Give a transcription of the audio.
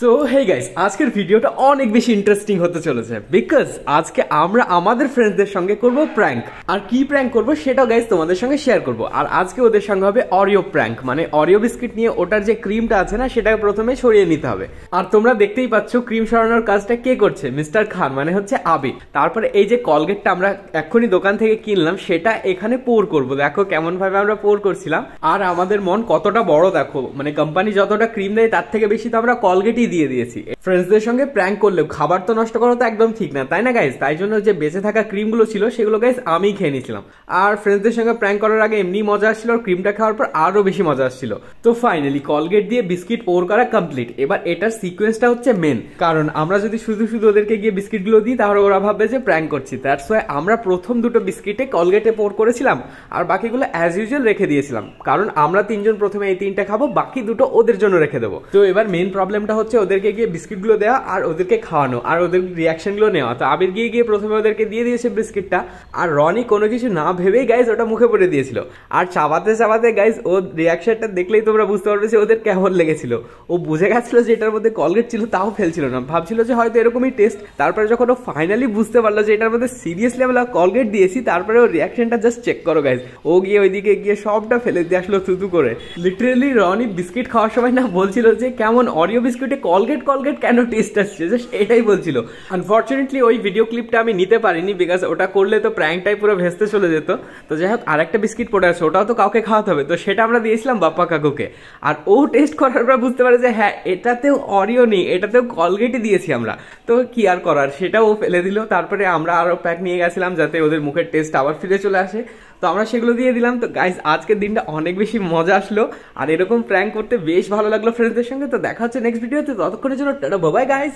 তো hey guys, আজকের ভিডিওটা অনেক বেশি ইন্টারেস্টিং হতে চলেছে বিকজ আজকে আমরা আমাদের ফ্রেন্ডসদের সঙ্গে করব প্র্যাঙ্ক। আর কি প্র্যাঙ্ক করব সেটাও গাইস তোমাদের সঙ্গে শেয়ার করব। আর আজকে ওদের সঙ্গে হবে অরিও প্র্যাঙ্ক, মানে অরিও বিস্কিট নিয়ে ওটার যে ক্রিমটা আছে না সেটাকে প্রথমে সরিয়ে নিতে হবে। আর তোমরা দেখতেই পাচ্ছ ক্রিম সরানোর কাজটা কে করছে, মিস্টার খান, মানে হচ্ছে আবির। তারপরে এই যে কলগেটটা আমরা এক্ষুনি দোকান থেকে কিনলাম সেটা এখানে পোর করব। দেখো কেমন ভাবে আমরা পোর করছিলাম। আর আমাদের মন কতটা বড় দেখো, মানে কোম্পানি যতটা ক্রিম দেয় তার থেকে বেশি তো আমরা কলগেটই দিয়ে দিয়েছি। ফ্রেন্ডসদের সঙ্গে প্র্যাঙ্ক করলেও খাবার তো নষ্ট করা তো একদম ঠিক না, তাই না গাইজ? তাই জন্য যে বেঁচে থাকা ক্রিমগুলো ছিল সেগুলো গাইজ আমি খেয়ে নিয়েছিলাম। আর ফ্রেন্ডসদের সঙ্গে প্র্যাঙ্ক করার আগে এমনি মজা আসছিল, আর ক্রিমটা খাওয়ার পর আরো বেশি মজা আসছিল। তো ফাইনালি কলগেট দিয়ে বিস্কিট পোর করা কমপ্লিট। এবার এটার সিকোয়েন্সটা হচ্ছে মেন, কারণ আমরা যদি শুধু শুধু ওদেরকে গিয়ে বিস্কিটগুলো দিই তাহলে ওরা ভাববে যে প্র্যাঙ্ক করছি। দ্যাটস ওয়াই আমরা প্রথম দুটো বিস্কিটে কলগেটে পোর করেছিলাম আর বাকিগুলো অ্যাজ ইউজুয়াল রেখে দিয়েছিলাম, কারণ আমরা তিনজন প্রথমে এই তিনটা খাবো, বাকি দুটো ওদের জন্য রেখে দেবো। তো এবার মেন প্রবলেমটা হচ্ছে ওদেরকে গিয়ে বিস্কিটগুলো দেওয়া আর ওদেরকে খাওয়ানো আর ওদের রিয়াকশনগুলো নেওয়া। তো আবির গিয়ে প্রথমে ওদেরকে দিয়ে দিয়েছে বিস্কিটটা, আর রনি কোনো কিছু না ভেবেই গাইজ ওটা মুখে পড়ে দিয়েছিল। আর চাবাতে চাবাতে গাইজ ও রিয়াকশনটা দেখলেই তোমরা বুঝতে পারবে যে ওদের কেমন লেগেছিল। ও বুঝে গেছিল যে এটার মধ্যে কলগেট ছিল, তাও ফেলছিল না, ভাবছিল যে হয়তো এরকমই টেস্ট। তারপরে যখন ও ফাইনালি বুঝতে পারলো যে এটার মধ্যে সিরিয়াসলি আমরা কলগেট দিয়েছি, তারপরে ওর রিয়াকশনটা জাস্ট চেক করো গাইজ। ও গিয়ে ওইদিকে গিয়ে সবটা ফেলে দিয়ে আসলো থুতু করে। লিটারেলি রনি বিস্কিট খাওয়ার সময় না বলছিল যে কেমন অরিও বিস্কুটে কলগেট কলগেট কেন টেস্ট আসছে, জাস্ট এটাই বলছিল। আনফর্চুনেটলি ওই ভিডিও ক্লিপটা আমি নিতে পারিনি বিকজ ওটা করলে তো প্র্যাঙ্কটাই পুরো ভেস্তে চলে যেত। তো যাই হোক, আরেকটা বিস্কিট পড়ে আছে, ওটাও তো কাউকে খাওয়াতে হবে, তো সেটা আমরা দিয়েছিলাম বাপ্পা কাকুকে। আর ও টেস্ট করার পর বুঝতে পারে যে হ্যাঁ এটাতেও অরিও নেই, এটাতেও কলগেটই দিয়েছি আমরা। তো কি আর করার, সেটাও ও ফেলে দিল। তারপরে আমরা আরো প্যাক নিয়ে গেছিলাম যাতে ওদের মুখের টেস্ট আবার ফিরে চলে আসে, তো আমরা সেগুলো দিয়ে দিলাম। তো গাইজ আজকের দিনটা অনেক বেশি মজা আসলো, আর এরকম প্র্যাঙ্ক করতে বেশ ভালো লাগলো ফ্রেন্ডসদের সঙ্গে। তো দেখা হচ্ছে নেক্সট ভিডিওতে, ততক্ষণের জন্য টাটা বাই বাই গাইজ।